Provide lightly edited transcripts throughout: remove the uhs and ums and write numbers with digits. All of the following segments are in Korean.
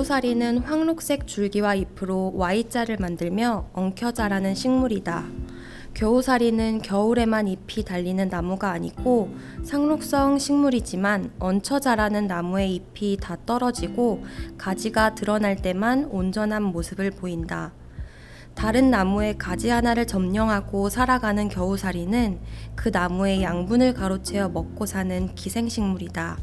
겨우살이는 황록색 줄기와 잎으로 Y자를 만들며 엉켜 자라는 식물이다. 겨우살이는 겨울에만 잎이 달리는 나무가 아니고 상록성 식물이지만 얹혀 자라는 나무의 잎이 다 떨어지고 가지가 드러날 때만 온전한 모습을 보인다. 다른 나무의 가지 하나를 점령하고 살아가는 겨우살이는 그 나무의 양분을 가로채어 먹고 사는 기생식물이다.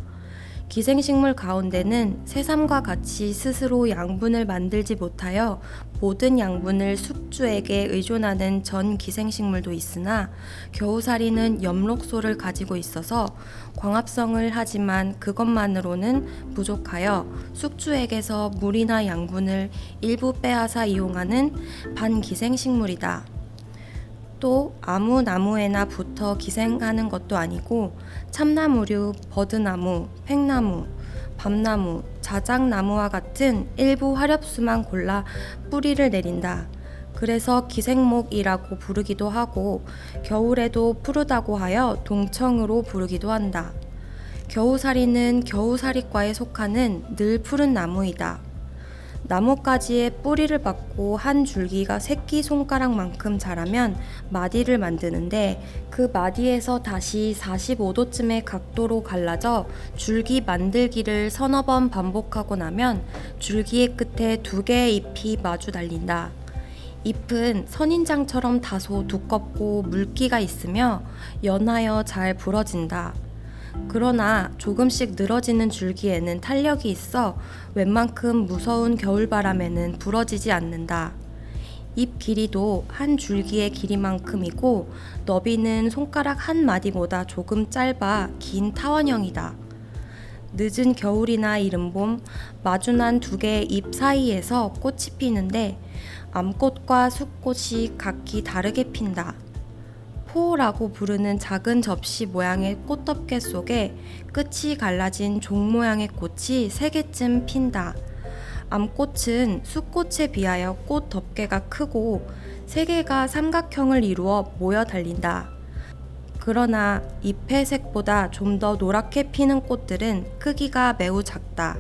기생식물 가운데는 새삼과 같이 스스로 양분을 만들지 못하여 모든 양분을 숙주에게 의존하는 전 기생식물도 있으나 겨우살이는 엽록소를 가지고 있어서 광합성을 하지만 그것만으로는 부족하여 숙주에게서 물이나 양분을 일부 빼앗아 이용하는 반기생식물이다. 또 아무 나무에나 붙어 기생하는 것도 아니고 참나무류, 버드나무, 팽나무, 밤나무, 자작나무와 같은 일부 화렵수만 골라 뿌리를 내린다. 그래서 기생목이라고 부르기도 하고 겨울에도 푸르다고 하여 동청으로 부르기도 한다. 겨우살이는 겨우살이과에 속하는 늘 푸른 나무이다. 나뭇가지에 뿌리를 받고 한 줄기가 새끼손가락만큼 자라면 마디를 만드는데 그 마디에서 다시 45도쯤의 각도로 갈라져 줄기 만들기를 서너 번 반복하고 나면 줄기의 끝에 두 개의 잎이 마주 달린다. 잎은 선인장처럼 다소 두껍고 물기가 있으며 연하여 잘 부러진다. 그러나 조금씩 늘어지는 줄기에는 탄력이 있어 웬만큼 무서운 겨울바람에는 부러지지 않는다. 잎 길이도 한 줄기의 길이만큼이고 너비는 손가락 한 마디보다 조금 짧아 긴 타원형이다. 늦은 겨울이나 이른 봄 마주난 두 개의 잎 사이에서 꽃이 피는데 암꽃과 숫꽃이 각기 다르게 핀다. 포라고 부르는 작은 접시 모양의 꽃덮개 속에 끝이 갈라진 종 모양의 꽃이 3개쯤 핀다. 암꽃은 숫꽃에 비하여 꽃 덮개가 크고 3개가 삼각형을 이루어 모여 달린다. 그러나 잎의 색보다 좀 더 노랗게 피는 꽃들은 크기가 매우 작다.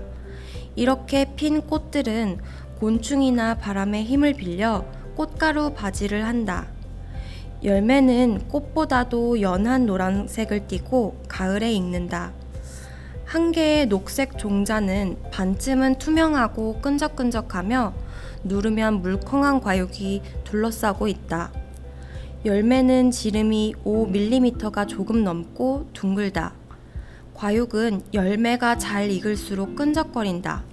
이렇게 핀 꽃들은 곤충이나 바람의 힘을 빌려 꽃가루 바지를 한다. 열매는 꽃보다도 연한 노란색을 띠고 가을에 익는다. 한 개의 녹색 종자는 반쯤은 투명하고 끈적끈적하며 누르면 물컹한 과육이 둘러싸고 있다. 열매는 지름이 5mm가 조금 넘고 둥글다. 과육은 열매가 잘 익을수록 끈적거린다.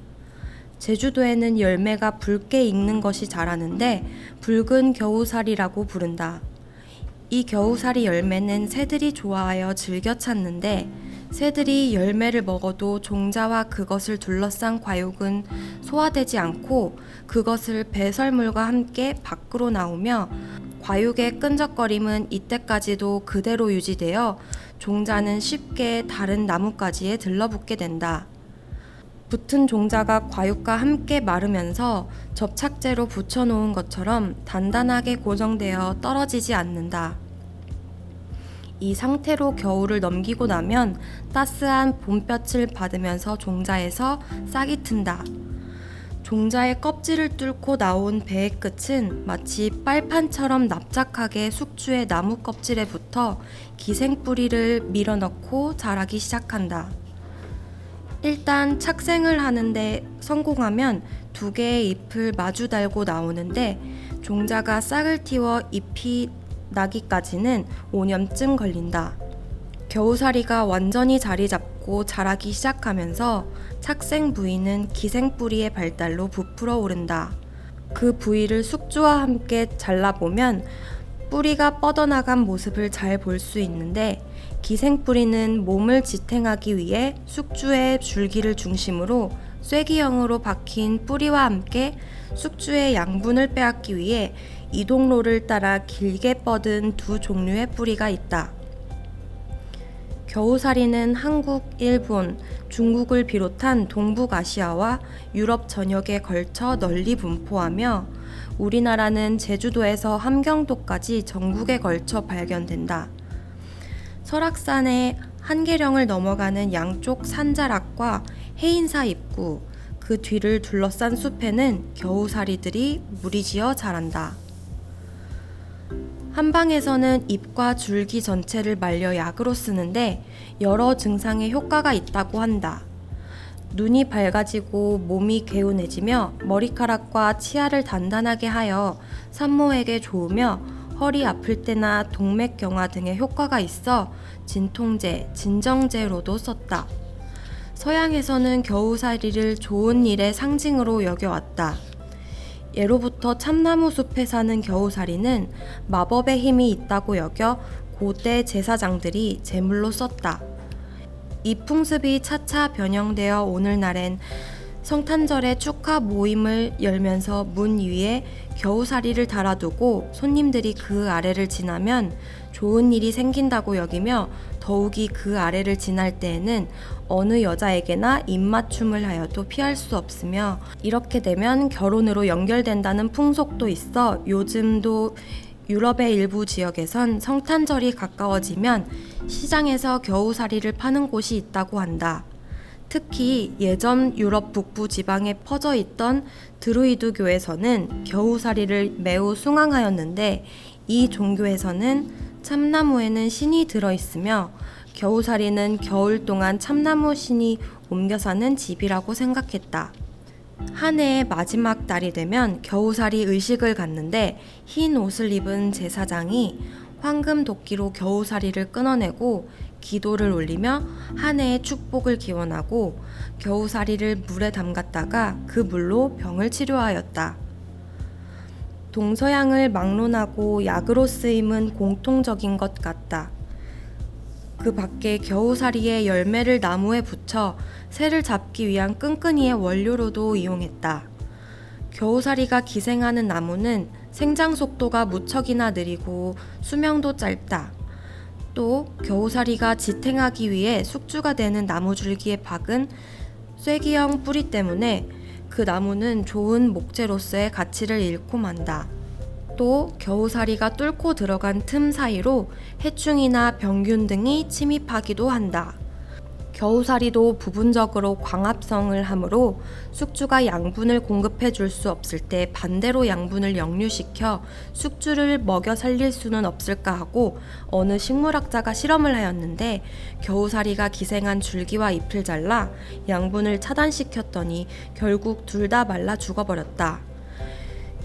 제주도에는 열매가 붉게 익는 것이 자라는데 붉은 겨우살이라고 부른다. 이 겨우살이 열매는 새들이 좋아하여 즐겨 찾는데 새들이 열매를 먹어도 종자와 그것을 둘러싼 과육은 소화되지 않고 그것을 배설물과 함께 밖으로 나오며 과육의 끈적거림은 이때까지도 그대로 유지되어 종자는 쉽게 다른 나뭇가지에 들러붙게 된다. 붙은 종자가 과육과 함께 마르면서 접착제로 붙여놓은 것처럼 단단하게 고정되어 떨어지지 않는다. 이 상태로 겨울을 넘기고 나면 따스한 봄볕을 받으면서 종자에서 싹이 튼다. 종자의 껍질을 뚫고 나온 배의 끝은 마치 빨판처럼 납작하게 숙주의 나무 껍질에 붙어 기생뿌리를 밀어넣고 자라기 시작한다. 일단 착생을 하는데 성공하면 두 개의 잎을 마주 달고 나오는데 종자가 싹을 틔워 잎이 나기까지는 5년쯤 걸린다. 겨우살이가 완전히 자리 잡고 자라기 시작하면서 착생 부위는 기생뿌리의 발달로 부풀어 오른다. 그 부위를 숙주와 함께 잘라보면 뿌리가 뻗어나간 모습을 잘 볼 수 있는데 기생뿌리는 몸을 지탱하기 위해 숙주의 줄기를 중심으로 쐐기형으로 박힌 뿌리와 함께 숙주의 양분을 빼앗기 위해 이동로를 따라 길게 뻗은 두 종류의 뿌리가 있다. 겨우살이는 한국, 일본, 중국을 비롯한 동북아시아와 유럽 전역에 걸쳐 널리 분포하며 우리나라는 제주도에서 함경도까지 전국에 걸쳐 발견된다. 설악산의 한계령을 넘어가는 양쪽 산자락과 해인사 입구, 그 그 뒤를 둘러싼 숲에는 겨우살이들이 무리지어 자란다. 한방에서는 잎과 줄기 전체를 말려 약으로 쓰는데 여러 증상에 효과가 있다고 한다. 눈이 밝아지고 몸이 개운해지며 머리카락과 치아를 단단하게 하여 산모에게 좋으며 허리 아플 때나 동맥경화 등의 효과가 있어 진통제, 진정제로도 썼다. 서양에서는 겨우살이를 좋은 일의 상징으로 여겨왔다. 예로부터 참나무 숲에 사는 겨우살이는 마법의 힘이 있다고 여겨 고대 제사장들이 제물로 썼다. 이 풍습이 차차 변형되어 오늘날엔 성탄절의 축하 모임을 열면서 문 위에 겨우살이를 달아두고 손님들이 그 아래를 지나면 좋은 일이 생긴다고 여기며 더욱이 그 아래를 지날 때에는 어느 여자에게나 입맞춤을 하여도 피할 수 없으며 이렇게 되면 결혼으로 연결된다는 풍속도 있어 요즘도 유럽의 일부 지역에선 성탄절이 가까워지면 시장에서 겨우살이를 파는 곳이 있다고 한다. 특히 예전 유럽 북부 지방에 퍼져 있던 드루이드 교에서는 겨우살이를 매우 숭앙하였는데 이 종교에서는 참나무에는 신이 들어있으며 겨우살이는 겨울 동안 참나무 신이 옮겨 사는 집이라고 생각했다. 한 해의 마지막 날이 되면 겨우살이 의식을 갖는데 흰 옷을 입은 제사장이 황금 도끼로 겨우살이를 끊어내고 기도를 올리며 한 해의 축복을 기원하고 겨우살이를 물에 담갔다가 그 물로 병을 치료하였다. 동서양을 막론하고 약으로 쓰임은 공통적인 것 같다. 그 밖에 겨우살이의 열매를 나무에 붙여 새를 잡기 위한 끈끈이의 원료로도 이용했다. 겨우살이가 기생하는 나무는 생장 속도가 무척이나 느리고 수명도 짧다. 또 겨우살이가 지탱하기 위해 숙주가 되는 나무줄기에 박은 쐐기형 뿌리 때문에 그 나무는 좋은 목재로서의 가치를 잃고 만다. 또 겨우살이가 뚫고 들어간 틈 사이로 해충이나 병균 등이 침입하기도 한다. 겨우살이도 부분적으로 광합성을 하므로 숙주가 양분을 공급해 줄 수 없을 때 반대로 양분을 역류시켜 숙주를 먹여 살릴 수는 없을까 하고 어느 식물학자가 실험을 하였는데 겨우살이가 기생한 줄기와 잎을 잘라 양분을 차단시켰더니 결국 둘 다 말라 죽어버렸다.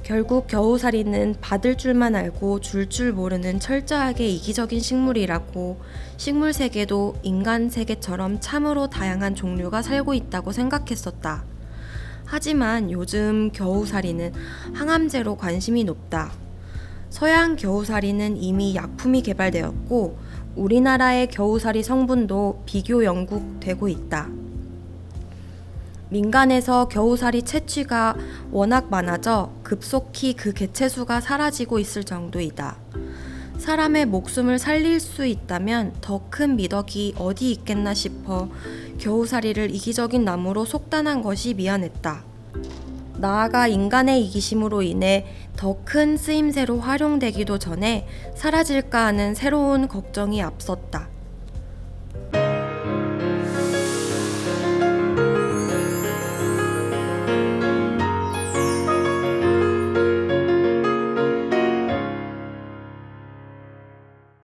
결국 겨우살이는 받을 줄만 알고 줄 줄 모르는 철저하게 이기적인 식물이라고 식물 세계도 인간 세계처럼 참으로 다양한 종류가 살고 있다고 생각했었다. 하지만 요즘 겨우살이는 항암제로 관심이 높다. 서양 겨우살이는 이미 약품이 개발되었고 우리나라의 겨우살이 성분도 비교 연구되고 있다. 민간에서 겨우살이 채취가 워낙 많아져 급속히 그 개체수가 사라지고 있을 정도이다. 사람의 목숨을 살릴 수 있다면 더 큰 미덕이 어디 있겠나 싶어 겨우살이를 이기적인 나무로 속단한 것이 미안했다. 나아가 인간의 이기심으로 인해 더 큰 쓰임새로 활용되기도 전에 사라질까 하는 새로운 걱정이 앞섰다.